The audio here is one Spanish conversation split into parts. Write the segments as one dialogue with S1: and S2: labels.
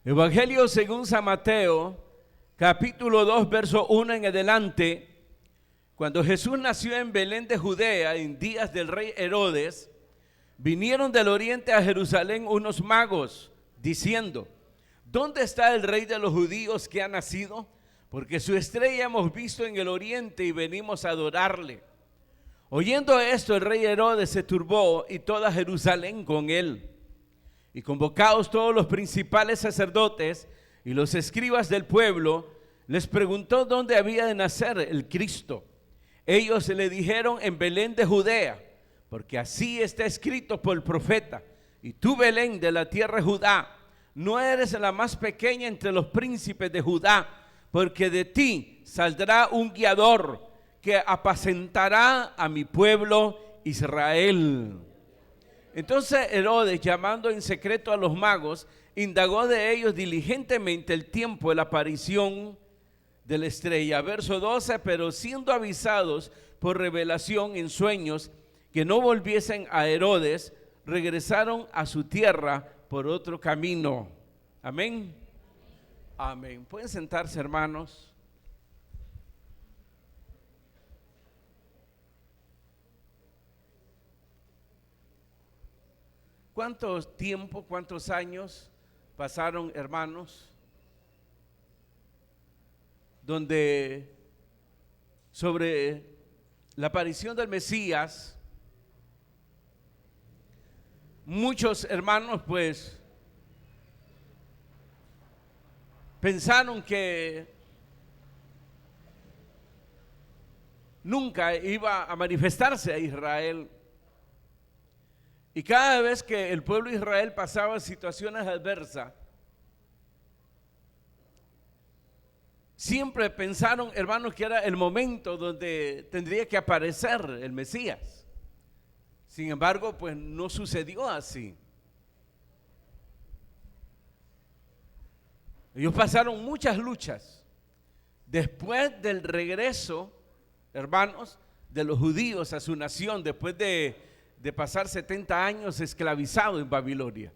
S1: Evangelio según San Mateo, capítulo 2, verso 1 en adelante. Cuando Jesús nació en Belén de Judea, en días del rey Herodes, vinieron del oriente a Jerusalén unos magos, diciendo: ¿dónde está el rey de los judíos que ha nacido? Porque su estrella hemos visto en el oriente y venimos a adorarle. Oyendo esto, el rey Herodes se turbó y toda Jerusalén con él. Y convocados todos los principales sacerdotes y los escribas del pueblo, les preguntó dónde había de nacer el Cristo. Ellos le dijeron: en Belén de Judea, porque así está escrito por el profeta: y tú, Belén, de la tierra de Judá, no eres la más pequeña entre los príncipes de Judá, porque de ti saldrá un guiador que apacentará a mi pueblo Israel. Entonces Herodes, llamando en secreto a los magos, indagó de ellos diligentemente el tiempo de la aparición de la estrella. Verso 12: pero siendo avisados por revelación en sueños que no volviesen a Herodes, regresaron a su tierra por otro camino. Amén. Amén. Pueden sentarse, hermanos. ¿Cuánto tiempo, cuántos años pasaron, hermanos, donde sobre la aparición del Mesías muchos hermanos pues pensaron que nunca iba a manifestarse a Israel? Y cada vez que el pueblo de Israel pasaba situaciones adversas, siempre pensaron, hermanos, que era el momento donde tendría que aparecer el Mesías. Sin embargo, pues no sucedió así. Ellos pasaron muchas luchas después del regreso, hermanos, de los judíos a su nación, después de pasar 70 años esclavizados en Babilonia.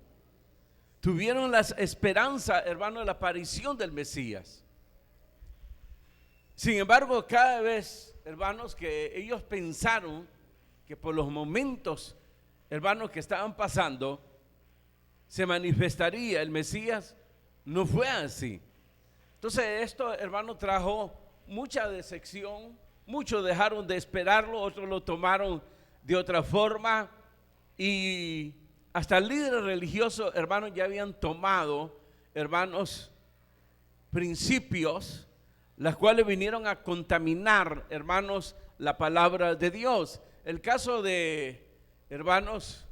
S1: Tuvieron la esperanza, hermanos, de la aparición del Mesías. Sin embargo, cada vez, hermanos, que ellos pensaron que por los momentos, hermanos, que estaban pasando, se manifestaría el Mesías, no fue así. Entonces esto, hermanos, trajo mucha decepción. Muchos dejaron de esperarlo, otros lo tomaron de otra forma, y hasta líderes religiosos, hermanos, ya habían tomado, hermanos, principios, las cuales vinieron a contaminar, hermanos, la palabra de Dios. El caso de, hermanos,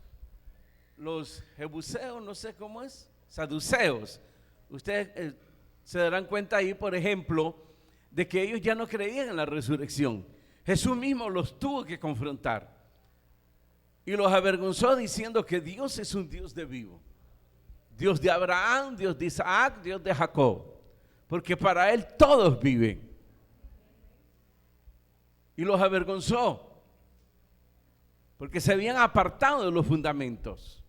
S1: los jebuseos, no sé cómo es, saduceos. Ustedes se darán cuenta ahí, por ejemplo, de que ellos ya no creían en la resurrección. Jesús mismo los tuvo que confrontar y los avergonzó diciendo que Dios es un Dios de vivo, Dios de Abraham, Dios de Isaac, Dios de Jacob, porque para Él todos viven. Y los avergonzó porque se habían apartado de los fundamentos.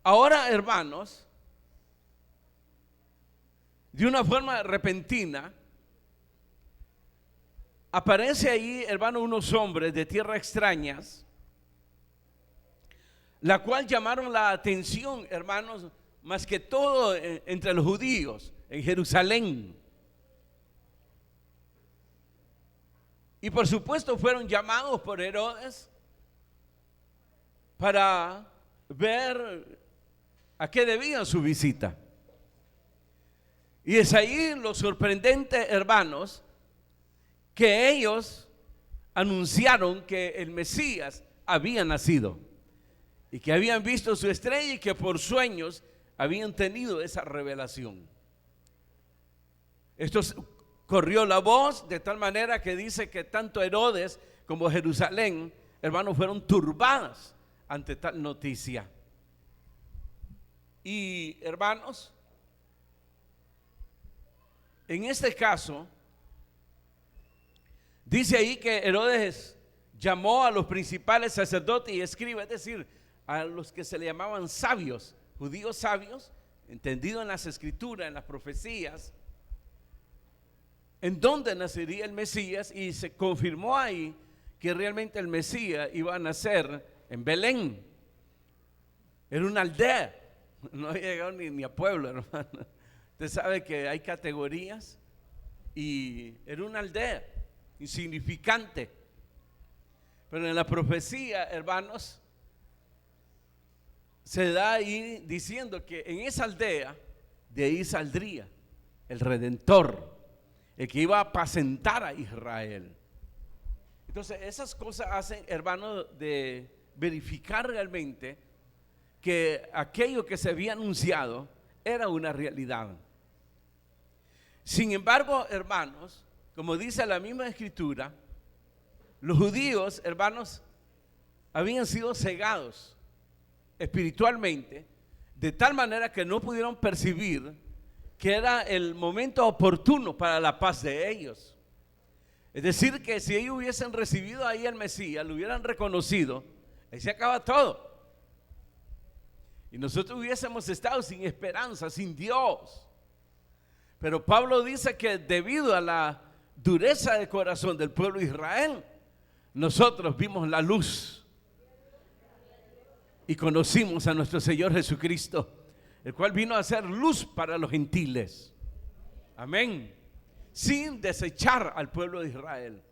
S1: Ahora, hermanos, de una forma repentina, aparece ahí, hermano, unos hombres de tierra extrañas, la cual llamaron la atención, hermanos, más que todo entre los judíos en Jerusalén. Y por supuesto fueron llamados por Herodes para ver a qué debían su visita. Y es ahí lo sorprendente, hermanos, que ellos anunciaron que el Mesías había nacido y que habían visto su estrella y que por sueños habían tenido esa revelación. Esto corrió la voz de tal manera que dice que tanto Herodes como Jerusalén, hermanos, fueron turbadas ante tal noticia. Y hermanos, en este caso, dice ahí que Herodes llamó a los principales sacerdotes y escribas, es decir, a los que se le llamaban sabios, judíos sabios, entendido en las escrituras, en las profecías, en dónde nacería el Mesías, y se confirmó ahí que realmente el Mesías iba a nacer en Belén. Era una aldea, no había llegado ni a pueblo, hermano. Usted sabe que hay categorías, y era una aldea insignificante. Pero en la profecía, hermanos, se da ahí diciendo que en esa aldea, de ahí saldría el Redentor, el que iba a apacentar a Israel. Entonces esas cosas hacen, hermanos, de verificar realmente que aquello que se había anunciado era una realidad. Sin embargo, hermanos, como dice la misma escritura, los judíos, hermanos, habían sido cegados espiritualmente de tal manera que no pudieron percibir que era el momento oportuno para la paz de ellos. Es decir, que si ellos hubiesen recibido ahí al Mesías, lo hubieran reconocido, ahí se acaba todo. Y nosotros hubiésemos estado sin esperanza, sin Dios. Pero Pablo dice que debido a la dureza de corazón del pueblo de Israel, nosotros vimos la luz y conocimos a nuestro Señor Jesucristo, el cual vino a ser luz para los gentiles. Amén. Sin desechar al pueblo de Israel.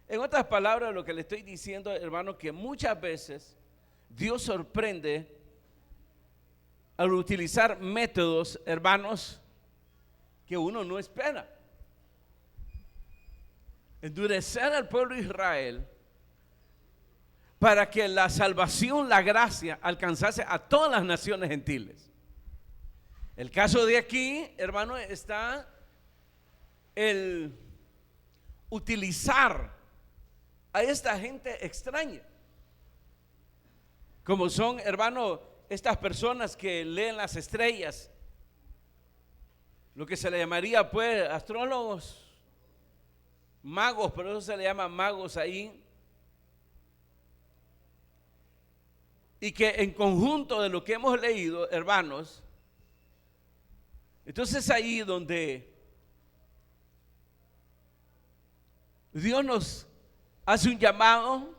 S1: En otras palabras, lo que le estoy diciendo, hermano, que muchas veces Dios sorprende al utilizar métodos, hermanos, que uno no espera. Endurecer al pueblo de Israel para que la salvación, la gracia, alcanzase a todas las naciones gentiles. El caso de aquí, hermano, está el utilizar a esta gente extraña, como son, hermano, estas personas que leen las estrellas, lo que se le llamaría pues astrólogos, magos, por eso se le llama magos ahí. Y que en conjunto de lo que hemos leído, hermanos, entonces ahí donde Dios nos hace un llamado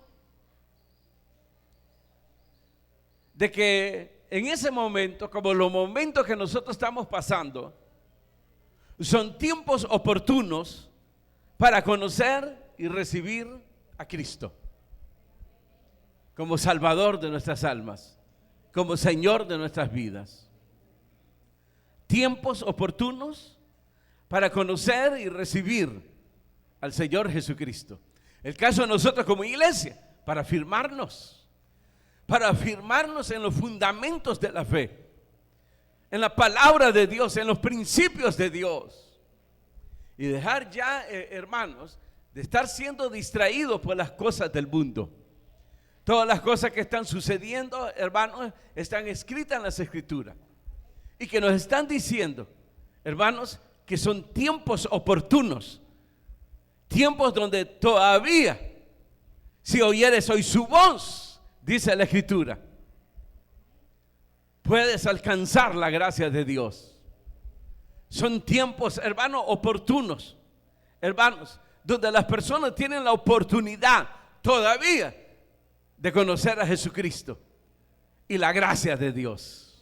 S1: de que en ese momento, como los momentos que nosotros estamos pasando, son tiempos oportunos para conocer y recibir a Cristo como Salvador de nuestras almas, como Señor de nuestras vidas. Tiempos oportunos para conocer y recibir al Señor Jesucristo. El caso de nosotros como iglesia, para afirmarnos en los fundamentos de la fe, en la palabra de Dios, en los principios de Dios, y dejar ya, hermanos, de estar siendo distraídos por las cosas del mundo. Todas las cosas que están sucediendo, hermanos, están escritas en las escrituras y que nos están diciendo, hermanos, que son tiempos oportunos, tiempos donde todavía, si oyeres hoy su voz, dice la escritura, puedes alcanzar la gracia de Dios. Son tiempos, hermanos, oportunos, hermanos, donde las personas tienen la oportunidad todavía de conocer a Jesucristo y la gracia de Dios.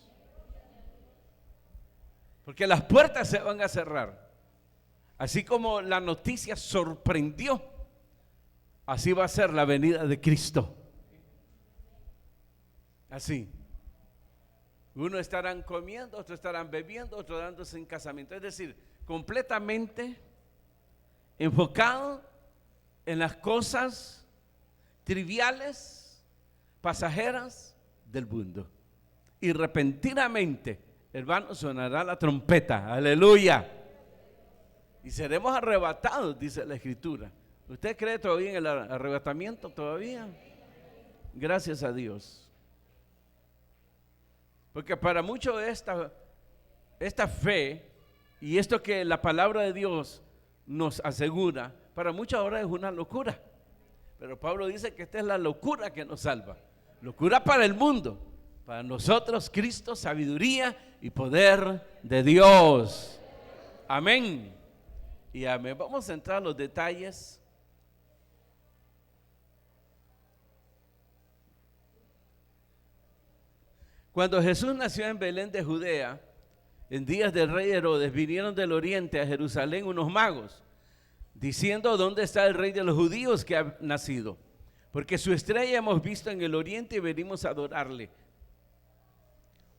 S1: Porque las puertas se van a cerrar. Así como la noticia sorprendió, así va a ser la venida de Cristo. Así. Unos estarán comiendo, otros estarán bebiendo, otros dándose en casamiento. Es decir, completamente enfocado en las cosas triviales, pasajeras del mundo. Y repentinamente, hermanos, sonará la trompeta. Aleluya. Y seremos arrebatados, dice la escritura. ¿Usted cree todavía en el arrebatamiento? ¿Todavía? Gracias a Dios. Porque para muchos esta fe y esto que la palabra de Dios nos asegura, para muchos ahora es una locura. Pero Pablo dice que esta es la locura que nos salva. Locura para el mundo, Para nosotros, Cristo, sabiduría y poder de Dios. Amén. Y amén. Vamos a entrar a los detalles. Cuando Jesús nació en Belén de Judea, en días del rey Herodes, vinieron del oriente a Jerusalén unos magos, diciendo: ¿dónde está el rey de los judíos que ha nacido? Porque su estrella hemos visto en el oriente y venimos a adorarle.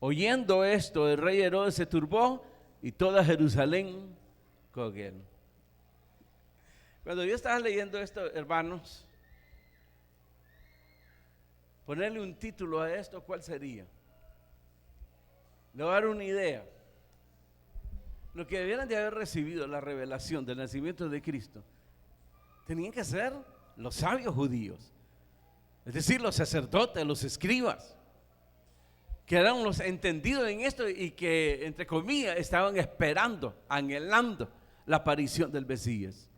S1: Oyendo esto, el rey Herodes se turbó y toda Jerusalén con él. Cuando yo estaba leyendo esto, hermanos, ponerle un título a esto, ¿cuál sería? Le voy a dar una idea. Lo que debieran de haber recibido la revelación del nacimiento de Cristo tenían que ser los sabios judíos, es decir, los sacerdotes, los escribas, que eran los entendidos en esto y que, entre comillas, estaban esperando, anhelando la aparición del Mesías.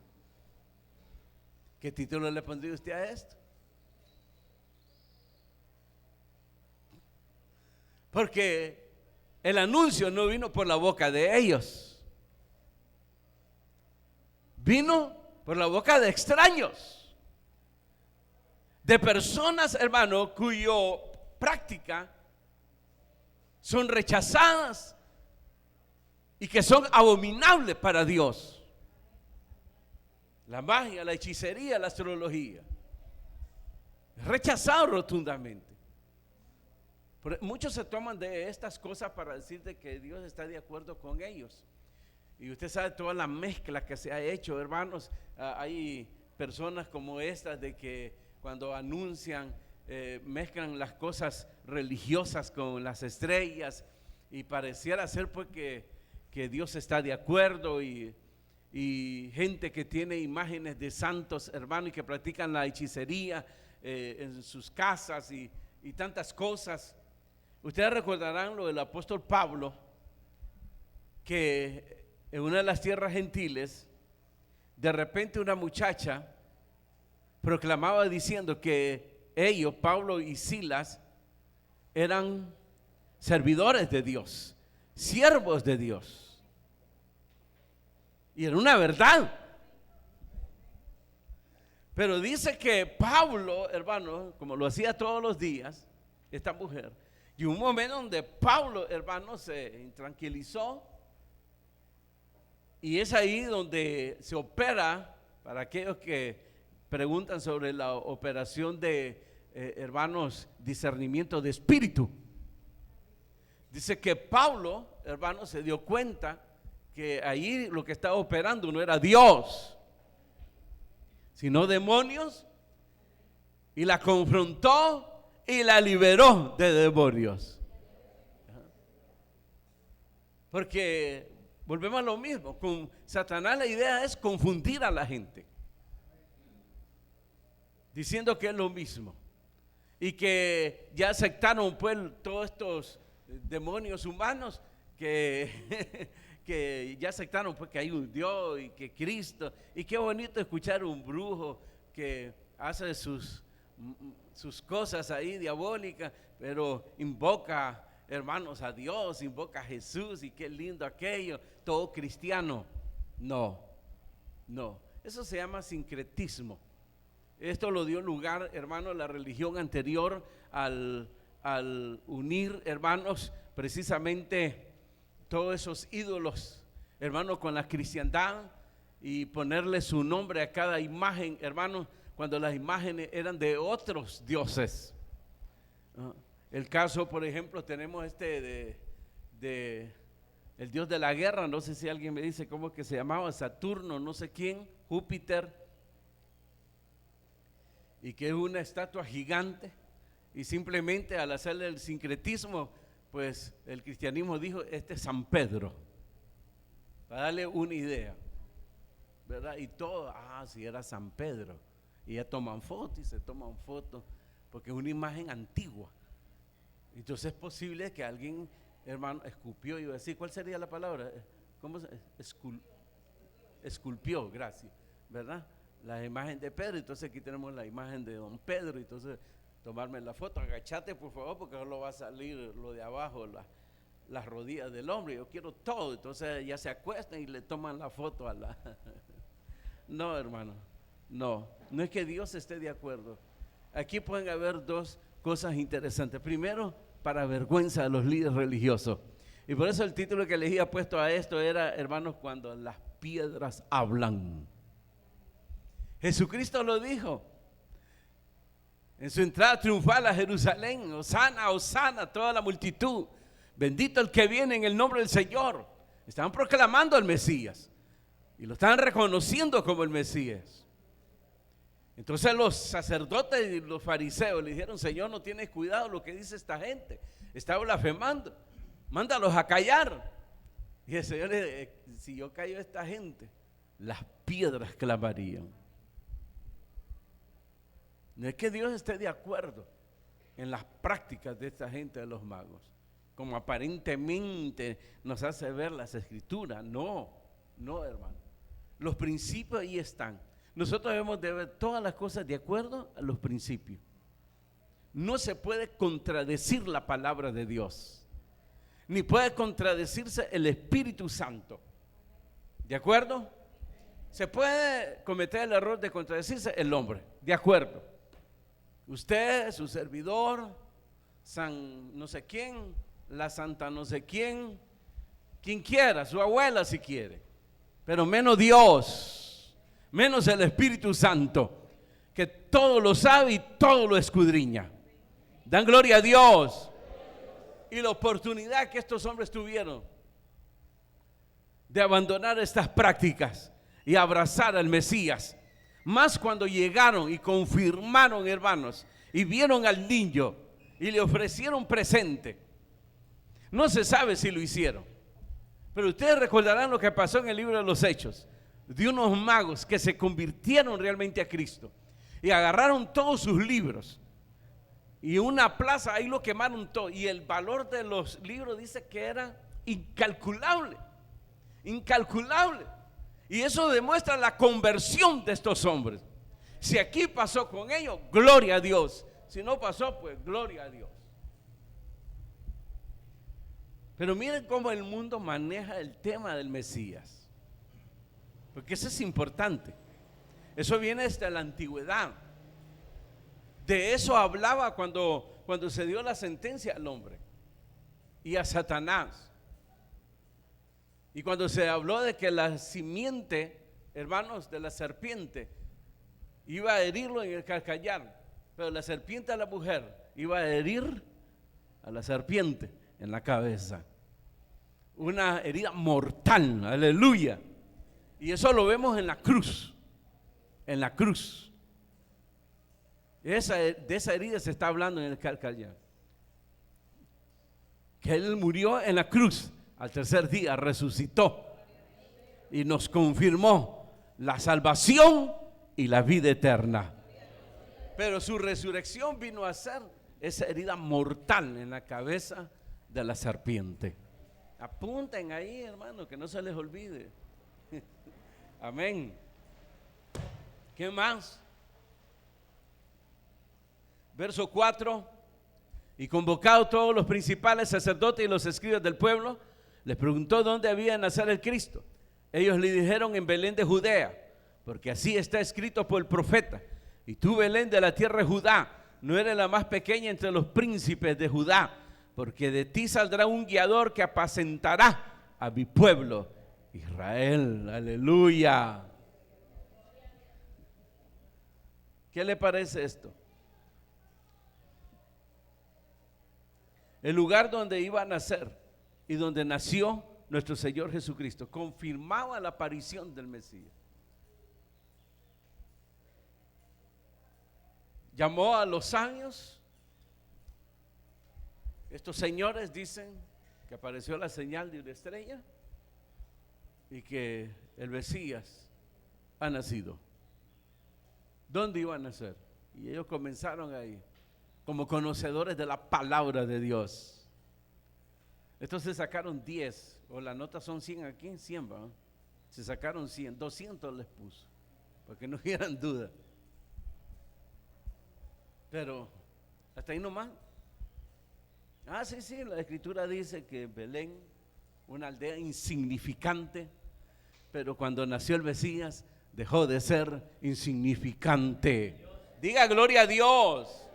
S1: ¿Qué título le pondría usted a esto? Porque el anuncio no vino por la boca de ellos, vino por la boca de extraños, de personas, hermano, cuyo práctica son rechazadas y que son abominables para Dios. La magia, la hechicería, la astrología, rechazado rotundamente. Muchos se toman de estas cosas para decir de que Dios está de acuerdo con ellos. Y usted sabe toda la mezcla que se ha hecho, hermanos. Hay personas como estas de que cuando anuncian, mezclan las cosas religiosas con las estrellas y pareciera ser pues que Dios está de acuerdo, y gente que tiene imágenes de santos, hermanos, y que practican la hechicería en sus casas y tantas cosas. Ustedes recordarán lo del apóstol Pablo, que en una de las tierras gentiles, de repente una muchacha proclamaba diciendo que ellos, Pablo y Silas, eran servidores de Dios, siervos de Dios. Y era una verdad. Pero dice que Pablo, hermano, como lo hacía todos los días, esta mujer, y un momento donde Pablo, hermano, se intranquilizó, y es ahí donde se opera, para aquellos que preguntan sobre la operación de, hermanos, discernimiento de espíritu. Dice que Pablo, hermano, se dio cuenta que ahí lo que estaba operando no era Dios, sino demonios, y la confrontó y la liberó de demonios. Porque volvemos a lo mismo, con Satanás la idea es confundir a la gente, diciendo que es lo mismo, y que ya aceptaron pues todos estos demonios humanos que que ya aceptaron pues que hay un Dios y que Cristo, y qué bonito escuchar un brujo que hace sus cosas ahí diabólicas, pero invoca, hermanos, a Dios, invoca a Jesús, y qué lindo aquello, todo cristiano. No, eso se llama sincretismo. Esto lo dio lugar, hermanos, la religión anterior al unir, hermanos, precisamente todos esos ídolos, hermanos, con la cristiandad, y ponerle su nombre a cada imagen, hermanos, cuando las imágenes eran de otros dioses. El caso, por ejemplo, tenemos de el dios de la guerra, no sé si alguien me dice cómo que se llamaba, Saturno, no sé quién, Júpiter, y que es una estatua gigante, y simplemente al hacerle el sincretismo, pues el cristianismo dijo: este es San Pedro, para darle una idea, ¿verdad? Y todo, si era San Pedro, y ya toman fotos y se toman fotos, porque es una imagen antigua. Entonces es posible que alguien, hermano, escupió, y iba a decir, ¿cuál sería la palabra? ¿Cómo se? Esculpió, gracias, ¿verdad? La imagen de Pedro. Entonces aquí tenemos la imagen de don Pedro. Entonces tomarme la foto. Agachate, por favor, porque solo va a salir lo de abajo, las rodillas del hombre. Yo quiero todo. Entonces ya se acuestan y le toman la foto a la... No, hermano, no es que Dios esté de acuerdo. Aquí pueden haber dos cosas interesantes. Primero, para vergüenza de los líderes religiosos. Y por eso el título que les había puesto a esto era, hermanos, cuando las piedras hablan. Jesucristo lo dijo en su entrada triunfal a Jerusalén: Hosana, Hosana, toda la multitud, bendito el que viene en el nombre del Señor. Estaban proclamando al Mesías y lo estaban reconociendo como el Mesías. Entonces los sacerdotes y los fariseos le dijeron: Señor, no tienes cuidado lo que dice esta gente, está blasfemando, mándalos a callar. Y el Señor le dijo: si yo callo a esta gente, las piedras clamarían. No es que Dios esté de acuerdo en las prácticas de esta gente de los magos, como aparentemente nos hace ver las escrituras. No, hermano. Los principios ahí están. Nosotros debemos de ver todas las cosas de acuerdo a los principios. No se puede contradecir la palabra de Dios, ni puede contradecirse el Espíritu Santo. ¿De acuerdo? Se puede cometer el error de contradecirse el hombre. De acuerdo. Usted, su servidor, San no sé quién, la santa no sé quién, quien quiera, su abuela si quiere, pero menos Dios, menos el Espíritu Santo, que todo lo sabe y todo lo escudriña. Dan gloria a Dios. Y la oportunidad que estos hombres tuvieron de abandonar estas prácticas y abrazar al Mesías, más cuando llegaron y confirmaron, hermanos, y vieron al niño y le ofrecieron presente. No se sabe si lo hicieron, pero ustedes recordarán lo que pasó en el libro de los Hechos, de unos magos que se convirtieron realmente a Cristo y agarraron todos sus libros y una plaza ahí lo quemaron todo, y el valor de los libros dice que era incalculable. Y eso demuestra la conversión de estos hombres. Si aquí pasó con ellos, gloria a Dios. Si no pasó, pues gloria a Dios. Pero miren cómo el mundo maneja el tema del Mesías, porque eso es importante. Eso viene desde la antigüedad. De eso hablaba cuando se dio la sentencia al hombre y a Satanás. Y cuando se habló de que la simiente, hermanos, de la serpiente iba a herirlo en el calcañar, pero la serpiente a la mujer iba a herir a la serpiente en la cabeza. Una herida mortal, aleluya. Y eso lo vemos en la cruz. En la cruz. De esa herida se está hablando en el calcañar. Que Él murió en la cruz. Al tercer día resucitó y nos confirmó la salvación y la vida eterna. Pero su resurrección vino a ser esa herida mortal en la cabeza de la serpiente. Apunten ahí, hermano, que no se les olvide. Amén. ¿Qué más? Verso 4. Y convocados todos los principales sacerdotes y los escribas del pueblo, les preguntó dónde había de nacer el Cristo. Ellos le dijeron: en Belén de Judea, porque así está escrito por el profeta: y tú, Belén, de la tierra de Judá, no eres la más pequeña entre los príncipes de Judá, porque de ti saldrá un guiador que apacentará a mi pueblo Israel. Aleluya. ¿Qué le parece esto? El lugar donde iba a nacer y donde nació nuestro Señor Jesucristo confirmaba la aparición del Mesías. Llamó a los años. Estos señores dicen que apareció la señal de una estrella y que el Mesías ha nacido. ¿Dónde iba a nacer? Y ellos comenzaron ahí, como conocedores de la palabra de Dios. Entonces sacaron 10, o la nota son 100 aquí, 100 va. Se sacaron 100, 200 les puso, porque no hubieran duda. Pero Hasta ahí nomás. Ah, sí, la escritura dice que Belén, una aldea insignificante, pero cuando nació el Mesías dejó de ser insignificante. Diga gloria a Dios.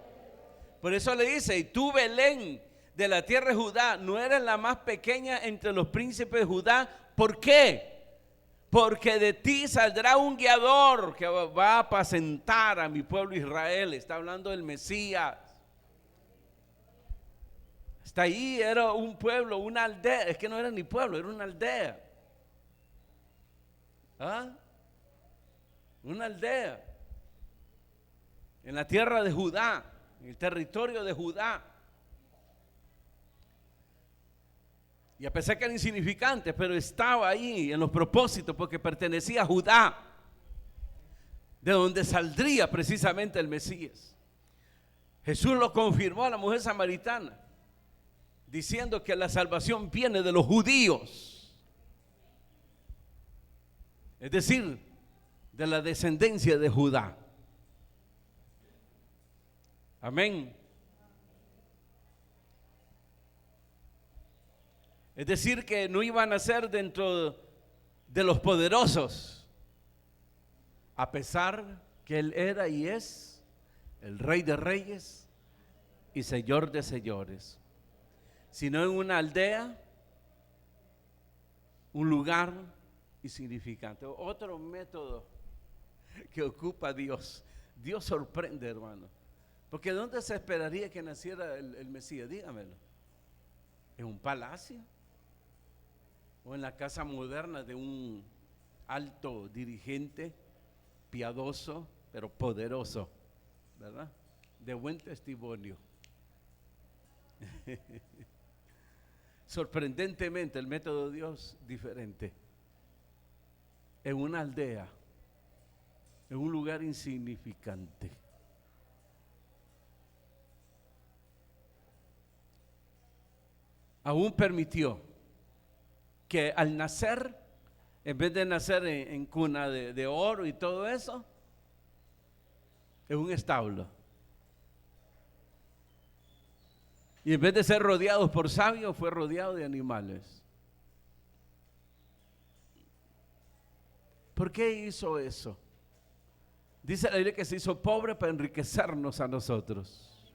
S1: Por eso le dice, y tú Belén, de la tierra de Judá, no eres la más pequeña entre los príncipes de Judá. ¿Por qué? Porque de ti saldrá un guiador que va a apacentar a mi pueblo Israel. Está hablando del Mesías. Hasta ahí era un pueblo, una aldea. Es que no era ni pueblo, era una aldea. ¿Ah? Una aldea. En la tierra de Judá, en el territorio de Judá. Y a pesar que era insignificante, pero estaba ahí en los propósitos porque pertenecía a Judá, de donde saldría precisamente el Mesías. Jesús lo confirmó a la mujer samaritana, diciendo que la salvación viene de los judíos, es decir, de la descendencia de Judá. Amén. Es decir, que no iban a ser dentro de los poderosos, a pesar que Él era y es el Rey de Reyes y Señor de Señores, sino en una aldea, un lugar insignificante. Otro método que ocupa Dios. Dios sorprende, hermano. Porque ¿dónde se esperaría que naciera el Mesías? Dígamelo. ¿En un palacio? ¿O en la casa moderna de un alto dirigente, piadoso, pero poderoso, ¿verdad? De buen testimonio? Sorprendentemente el método de Dios diferente. En una aldea, en un lugar insignificante. Aún permitió que al nacer, en vez de nacer en cuna de oro y todo eso, en un establo. Y en vez de ser rodeados por sabios, fue rodeado de animales. ¿Por qué hizo eso? Dice la Biblia que se hizo pobre para enriquecernos a nosotros.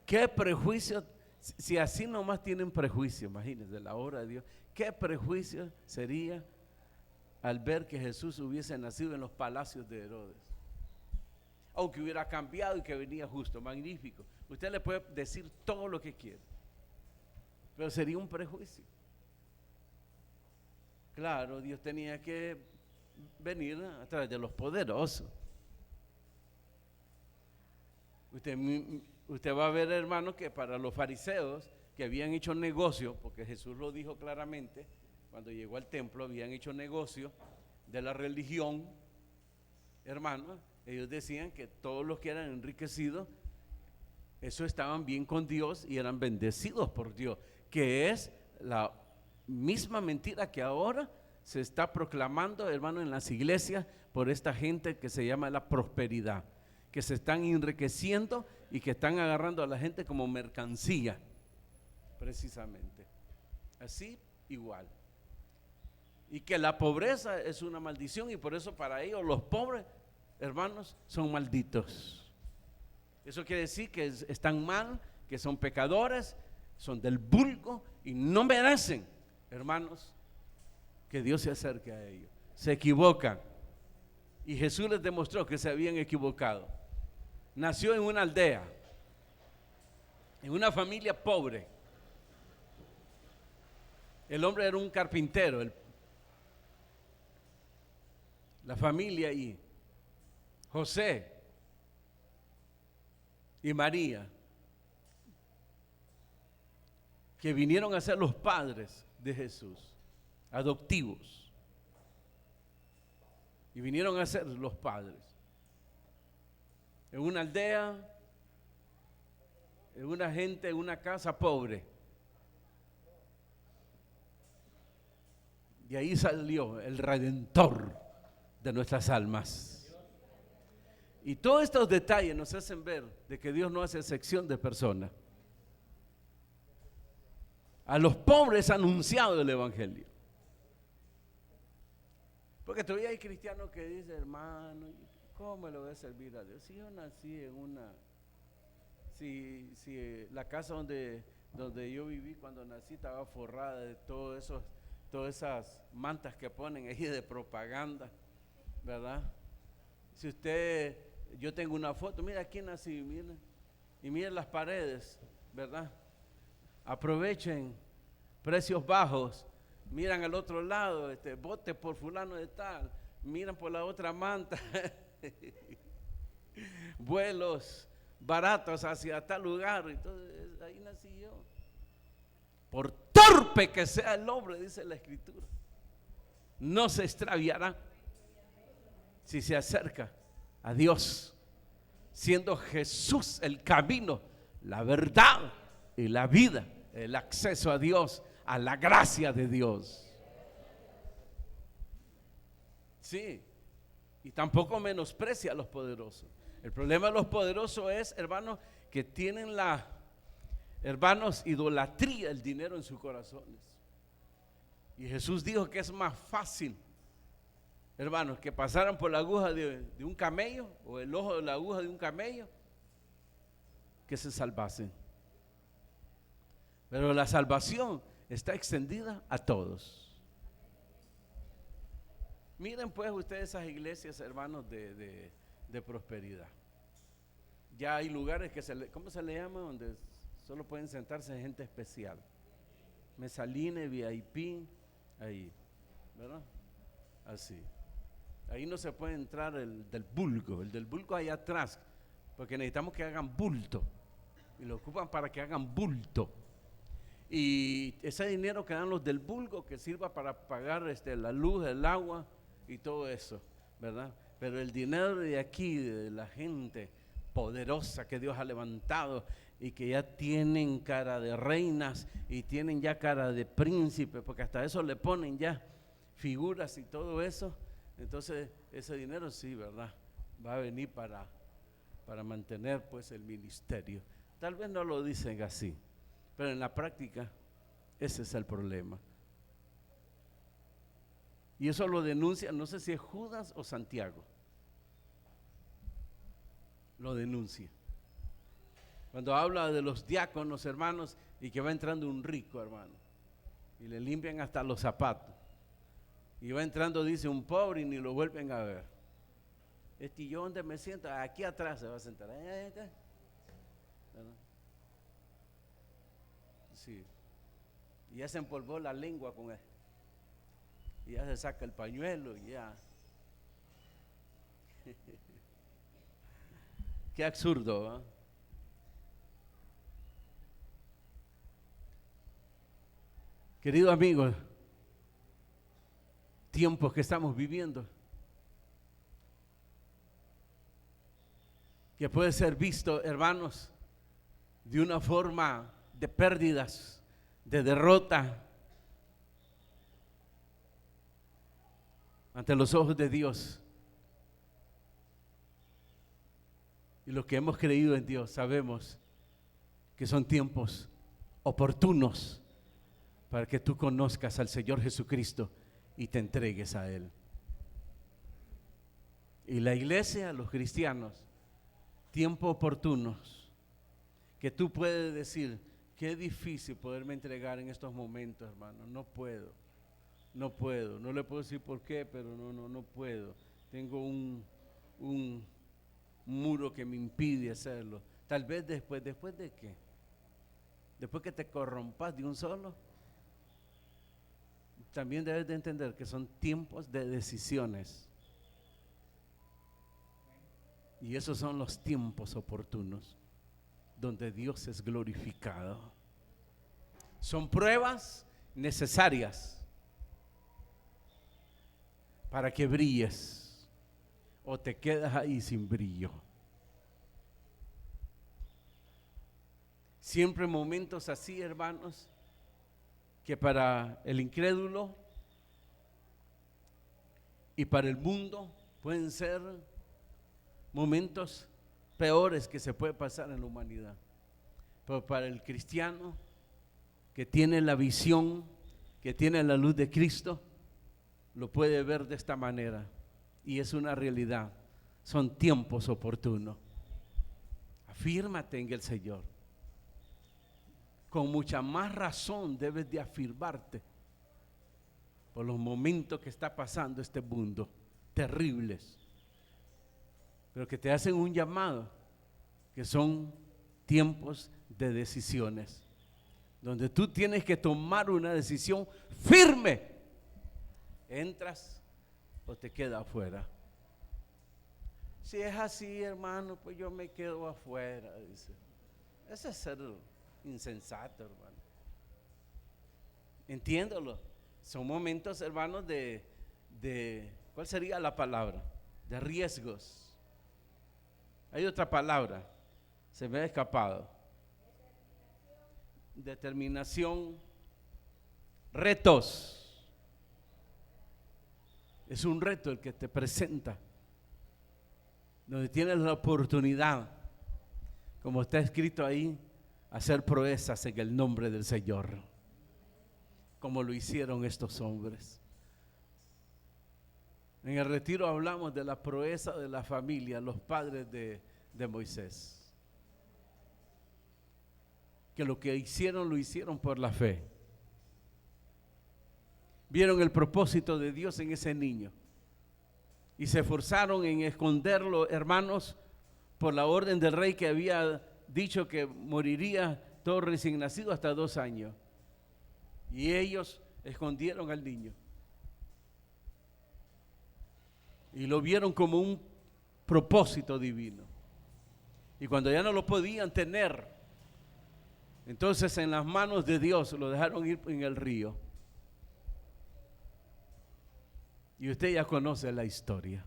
S1: ¿Qué prejuicio? Si así nomás tienen prejuicio, imagínense la obra de Dios. ¿Qué prejuicio sería al ver que Jesús hubiese nacido en los palacios de Herodes? Aunque hubiera cambiado y que venía justo, magnífico. Usted le puede decir todo lo que quiere, pero sería un prejuicio. Claro, Dios tenía que venir a través de los poderosos. Usted va a ver, hermano, que para los fariseos que habían hecho negocio, porque Jesús lo dijo claramente, cuando llegó al templo habían hecho negocio de la religión, hermano, ellos decían que todos los que eran enriquecidos, eso estaban bien con Dios y eran bendecidos por Dios, que es la misma mentira que ahora se está proclamando, hermano, en las iglesias por esta gente que se llama la prosperidad, que se están enriqueciendo y que están agarrando a la gente como mercancía, precisamente. Así igual. Y que la pobreza es una maldición y por eso para ellos los pobres, hermanos, son malditos. Eso quiere decir que están mal, que son pecadores, son del vulgo y no merecen, hermanos, que Dios se acerque a ellos. Se equivocan. Y Jesús les demostró que se habían equivocado. Nació en una aldea, en una familia pobre. El hombre era un carpintero, la familia ahí, José y María, que vinieron a ser los padres de Jesús, adoptivos, y vinieron a ser los padres. En una aldea, en una gente, en una casa pobre. Y ahí salió el Redentor de nuestras almas. Y todos estos detalles nos hacen ver de que Dios no hace excepción de personas. A los pobres ha anunciado el evangelio. Porque todavía hay cristianos que dicen, hermano, ¿cómo le voy a servir a Dios? Si yo nací en una, si la casa donde yo viví cuando nací estaba forrada de todas esas mantas que ponen ahí de propaganda, ¿verdad? Si yo tengo una foto, mira aquí nací, miren, y miren las paredes, ¿verdad? Aprovechen, precios bajos. Miran al otro lado, vote por fulano de tal, miran por la otra manta, vuelos baratos hacia tal lugar. Entonces, ahí nací yo. Por torpe que sea el hombre, dice la Escritura, no se extraviará si se acerca a Dios, siendo Jesús el camino, la verdad y la vida, el acceso a Dios, a la gracia de Dios. Sí, y tampoco menosprecia a los poderosos. El problema de los poderosos es, hermanos, que tienen idolatría, el dinero en sus corazones. Y Jesús dijo que es más fácil, hermanos, que pasaran por la aguja de un camello o el ojo de la aguja de un camello, que se salvasen. Pero la salvación está extendida a todos. Miren pues ustedes esas iglesias, hermanos, de prosperidad. Ya hay lugares que ¿cómo se le llama? Donde solo pueden sentarse gente especial. Mesaline, VIP, ahí, ¿verdad? Así. Ahí no se puede entrar el del vulgo allá atrás, porque necesitamos que hagan bulto. Y lo ocupan para que hagan bulto. Y ese dinero que dan los del vulgo que sirva para pagar la luz, el agua y todo eso, ¿verdad? Pero el dinero de aquí, de la gente poderosa que Dios ha levantado y que ya tienen cara de reinas y tienen ya cara de príncipes, porque hasta eso le ponen ya figuras y todo eso. Entonces ese dinero sí, ¿verdad? Va a venir para mantener pues el ministerio. Tal vez no lo dicen así, pero en la práctica ese es el problema. Y eso lo denuncia, no sé si es Judas o Santiago, lo denuncia. Cuando habla de los diáconos, hermanos, y que va entrando un rico, hermano, y le limpian hasta los zapatos. Y va entrando, dice, un pobre y ni lo vuelven a ver. ¿Y yo dónde me siento? Aquí atrás se va a sentar. Sí. Y ya se empolvó la lengua con él. Y ya se saca el pañuelo y ya. Qué absurdo, ¿eh? Querido amigo, tiempos que estamos viviendo, que puede ser visto, hermanos, de una forma de pérdidas, de derrota, ante los ojos de Dios. Y los que hemos creído en Dios sabemos que son tiempos oportunos para que tú conozcas al Señor Jesucristo y te entregues a Él. Y la iglesia, los cristianos, tiempos oportunos, que tú puedes decir, qué difícil poderme entregar en estos momentos, hermano, no puedo, no le puedo decir por qué, pero no puedo, tengo un muro que me impide hacerlo. Tal vez después de qué, después que te corrompas de un solo, también debes de entender que son tiempos de decisiones. Y esos son los tiempos oportunos donde Dios es glorificado. Son pruebas necesarias para que brilles, o te quedas ahí sin brillo. Siempre momentos así, hermanos, que para el incrédulo y para el mundo pueden ser momentos peores que se puede pasar en la humanidad. Pero para el cristiano que tiene la visión, que tiene la luz de Cristo, lo puede ver de esta manera. Y es una realidad. Son tiempos oportunos. Afírmate en el Señor. Con mucha más razón debes de afirmarte por los momentos que está pasando este mundo, terribles, pero que te hacen un llamado, que son tiempos de decisiones, donde tú tienes que tomar una decisión firme. ¿Entras o te quedas afuera? Si es así, hermano, pues yo me quedo afuera, dice. Ese es ser insensato, hermano. Entiéndalo. Son momentos, hermanos, de ¿cuál sería la palabra? De riesgos. Hay otra palabra, se me ha escapado. Determinación, retos. Es un reto el que te presenta, donde tienes la oportunidad, como está escrito ahí, hacer proezas en el nombre del Señor, como lo hicieron estos hombres. En el retiro hablamos de la proeza de la familia, los padres de Moisés, que lo que hicieron lo hicieron por la fe. Vieron el propósito de Dios en ese niño y se esforzaron en esconderlo, hermanos, por la orden del rey, que había dicho que moriría todo recién nacido hasta 2 años. Y ellos escondieron al niño y lo vieron como un propósito divino. Y cuando ya no lo podían tener, entonces en las manos de Dios lo dejaron ir en el río. Y usted ya conoce la historia.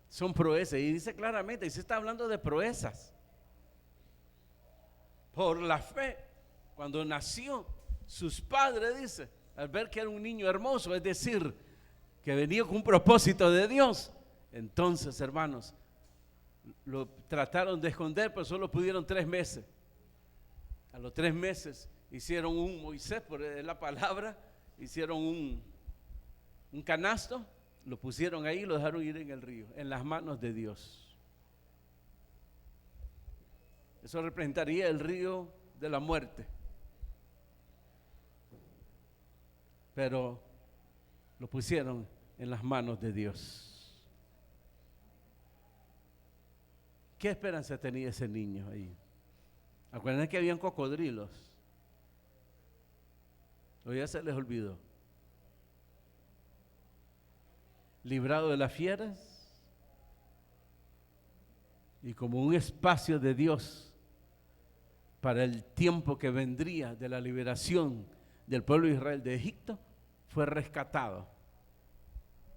S1: Son proezas, y dice claramente, y se está hablando de proezas. Por la fe, cuando nació, sus padres, dice, al ver que era un niño hermoso, es decir, que venía con un propósito de Dios, entonces, hermanos, lo trataron de esconder, pero solo pudieron 3 meses. A los 3 meses hicieron un Moisés, por la palabra, hicieron un canasto, lo pusieron ahí y lo dejaron ir en el río, en las manos de Dios. Eso representaría el río de la muerte. Pero lo pusieron en las manos de Dios. ¿Qué esperanza tenía ese niño ahí? Acuérdense que habían cocodrilos. O ya se les olvidó. Librado de las fieras y como un espacio de Dios para el tiempo que vendría de la liberación del pueblo de Israel de Egipto, fue rescatado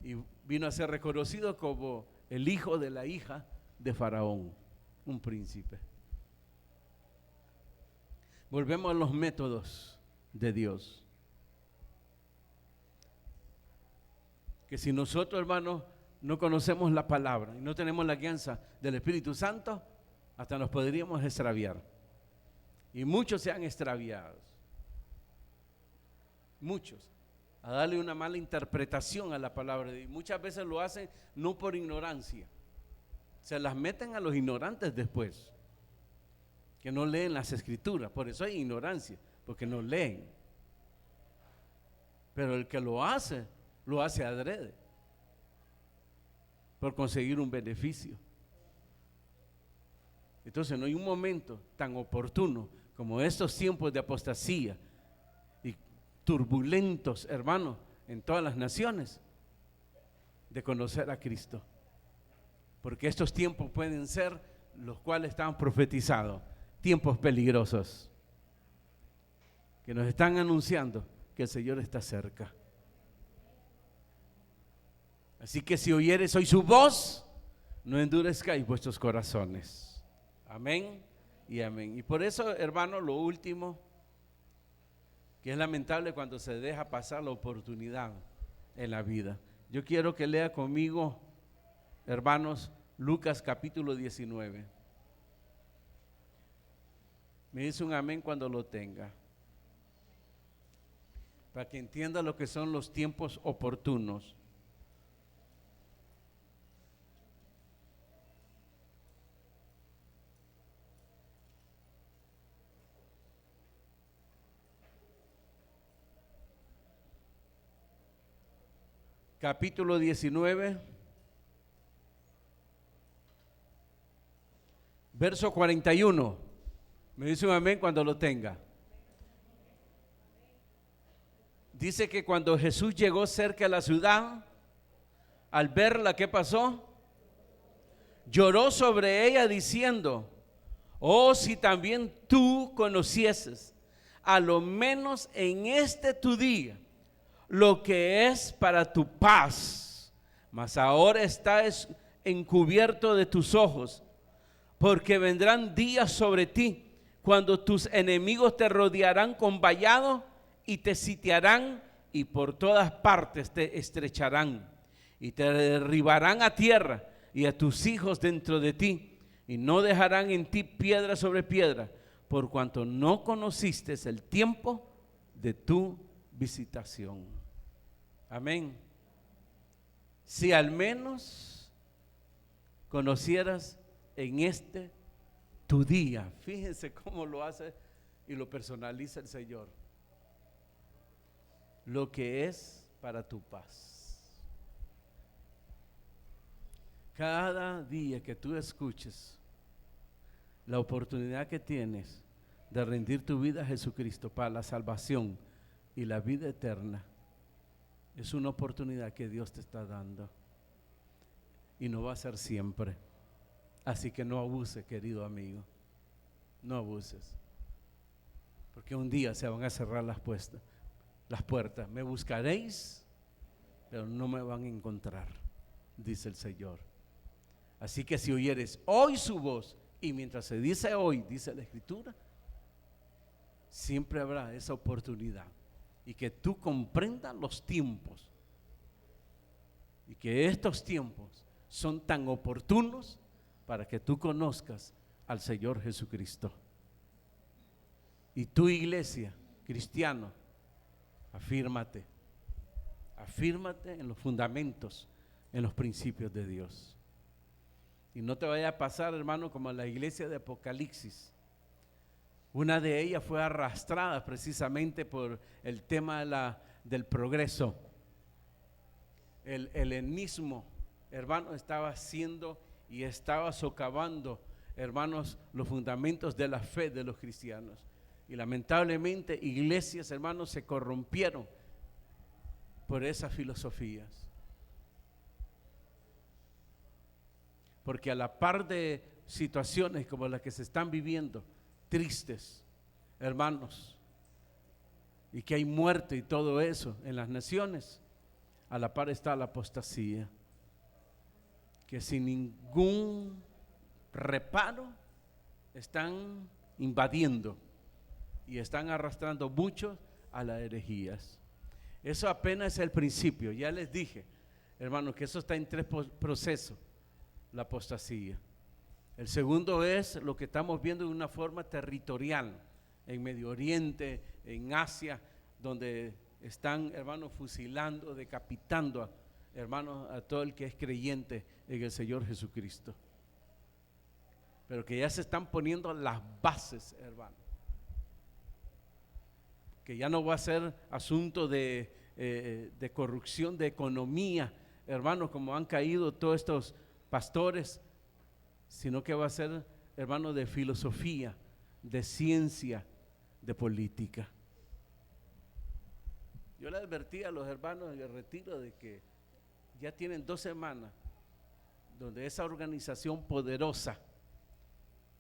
S1: y vino a ser reconocido como el hijo de la hija de Faraón, un príncipe. Volvemos a los métodos de Dios. Que si nosotros, hermanos, no conocemos la palabra y no tenemos la guianza del Espíritu Santo, hasta nos podríamos extraviar. Y muchos se han extraviado. Muchos. A darle una mala interpretación a la palabra de Dios. Muchas veces lo hacen no por ignorancia. Se las meten a los ignorantes después, que no leen las escrituras. Por eso hay ignorancia, porque no leen. Pero el que lo hace adrede, por conseguir un beneficio. Entonces no hay un momento tan oportuno como estos tiempos de apostasía y turbulentos, hermanos, en todas las naciones, de conocer a Cristo. Porque estos tiempos pueden ser los cuales están profetizados, tiempos peligrosos, que nos están anunciando que el Señor está cerca. Así que si oyeres hoy su voz, no endurezcáis vuestros corazones. Amén y amén. Y por eso, hermano, lo último, que es lamentable cuando se deja pasar la oportunidad en la vida. Yo quiero que lea conmigo hermanos, Lucas capítulo 19. Me dice un amén cuando lo tenga, para que entienda lo que son los tiempos oportunos. Capítulo 19, verso 41. Me dice un amén cuando lo tenga. Dice que cuando Jesús llegó cerca de la ciudad, al verla, ¿qué pasó? Lloró sobre ella diciendo: oh, si también tú conocieses, a lo menos en este tu día, lo que es para tu paz, mas ahora está encubierto de tus ojos, porque vendrán días sobre ti cuando tus enemigos te rodearán con vallado y te sitiarán y por todas partes te estrecharán y te derribarán a tierra y a tus hijos dentro de ti, y no dejarán en ti piedra sobre piedra, por cuanto no conociste el tiempo de tu visitación. Amén. Si al menos conocieras en este tu día. Fíjense cómo lo hace y lo personaliza el Señor. Lo que es para tu paz. Cada día que tú escuches la oportunidad que tienes de rendir tu vida a Jesucristo para la salvación y la vida eterna, es una oportunidad que Dios te está dando, y no va a ser siempre. Así que no abuses, querido amigo, no abuses, porque un día se van a cerrar las puertas. Me buscaréis, pero no me van a encontrar, dice el Señor. Así que si oyeres hoy su voz, y mientras se dice hoy, dice la Escritura, siempre habrá esa oportunidad, y que tú comprendas los tiempos, y que estos tiempos son tan oportunos para que tú conozcas al Señor Jesucristo. Y tu iglesia, cristiano, afírmate en los fundamentos, en los principios de Dios. Y no te vaya a pasar, hermano, como la iglesia de Apocalipsis. Una de ellas fue arrastrada precisamente por el tema del progreso. El helenismo, hermano, estaba haciendo y estaba socavando, hermanos, los fundamentos de la fe de los cristianos. Y lamentablemente iglesias, hermanos, se corrompieron por esas filosofías. Porque a la par de situaciones como las que se están viviendo, tristes, hermanos, y que hay muerte y todo eso en las naciones, a la par está la apostasía, que sin ningún reparo están invadiendo y están arrastrando muchos a las herejías. Eso apenas es el principio. Ya les dije, hermanos, que eso está en 3 procesos, la apostasía. El segundo es lo que estamos viendo de una forma territorial en Medio Oriente, en Asia, donde están, hermanos, fusilando, decapitando, hermanos, a todo el que es creyente en el Señor Jesucristo. Pero que ya se están poniendo las bases, hermanos, que ya no va a ser asunto de corrupción de economía, hermanos, como han caído todos estos pastores, sino que va a ser, hermanos, de filosofía, de ciencia, de política. Yo le advertí a los hermanos en el retiro de que ya tienen 2 semanas donde esa organización poderosa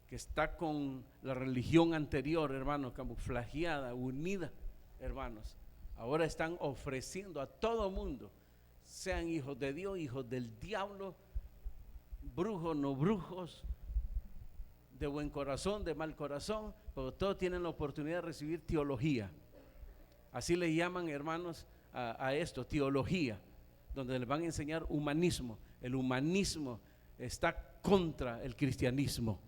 S1: que está con la religión anterior, hermanos, camuflajeada, unida, hermanos, ahora están ofreciendo a todo mundo, sean hijos de Dios, hijos del diablo, brujos, no brujos, de buen corazón, de mal corazón, pero todos tienen la oportunidad de recibir teología. Así le llaman, hermanos, a esto, teología, donde les van a enseñar humanismo, El humanismo está contra el cristianismo.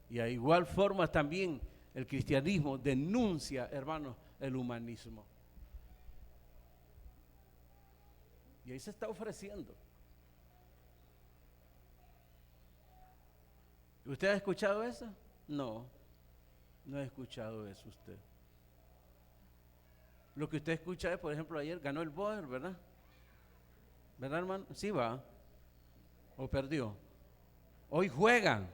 S1: Y a igual forma también el cristianismo denuncia, hermanos, el humanismo. Y ahí se está ofreciendo. ¿Usted ha escuchado eso? No, no ha escuchado eso usted. Lo que usted escucha es, por ejemplo, ayer ganó el Boer, ¿verdad? ¿Verdad, hermano? Sí va. ¿O perdió? Hoy juegan.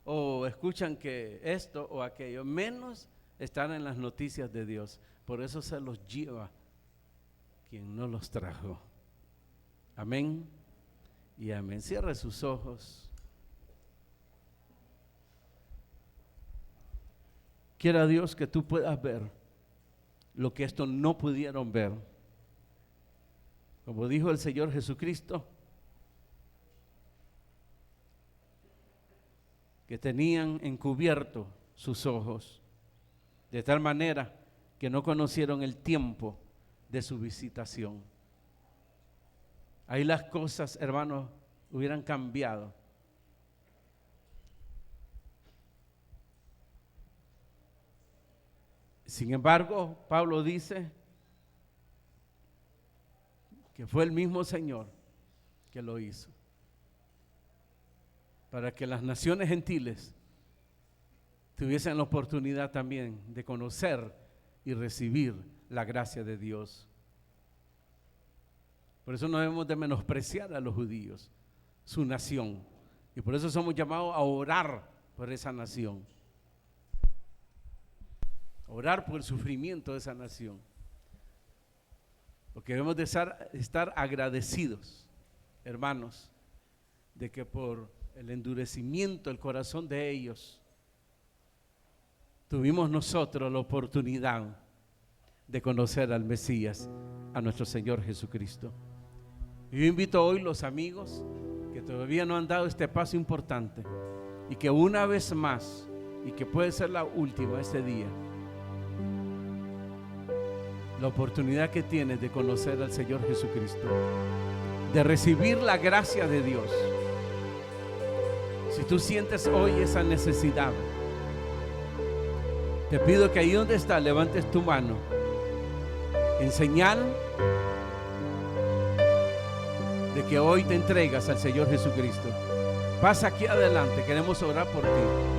S1: O escuchan que esto o aquello. Menos están en las noticias de Dios. Por eso se los lleva quien no los trajo. Amén y amén. Cierre sus ojos. Quiera Dios que tú puedas ver lo que estos no pudieron ver. Como dijo el Señor Jesucristo, que tenían encubierto sus ojos, de tal manera que no conocieron el tiempo de su visitación. Ahí las cosas, hermanos, hubieran cambiado. Sin embargo, Pablo dice que fue el mismo Señor que lo hizo, para que las naciones gentiles tuviesen la oportunidad también de conocer y recibir la gracia de Dios. Por eso no debemos de menospreciar a los judíos, su nación, y por eso somos llamados a orar por esa nación, orar por el sufrimiento de esa nación, porque debemos de estar agradecidos, hermanos, de que por el endurecimiento del corazón de ellos tuvimos nosotros la oportunidad de conocer al Mesías, a nuestro Señor Jesucristo. Y yo invito hoy los amigos que todavía no han dado este paso importante y que una vez más, y que puede ser la última este día, la oportunidad que tienes de conocer al Señor Jesucristo, de recibir la gracia de Dios. Si tú sientes hoy esa necesidad, te pido que ahí donde estás levantes tu mano en señal de que hoy te entregas al Señor Jesucristo. Pasa aquí adelante, queremos orar por ti.